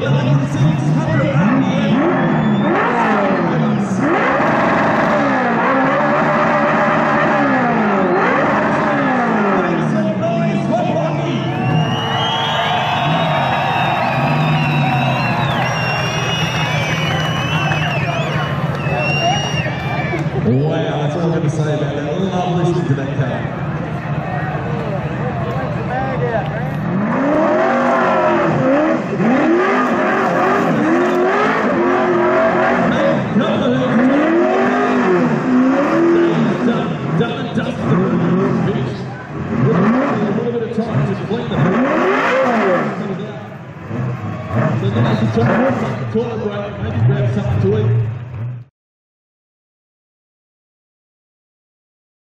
the 9600 Wow, that's all I'm going to say about that. I love listening to that car. Done and dusted. Finished. A little bit of time to clean them. So then as you try to have a toilet break, maybe grab something to eat.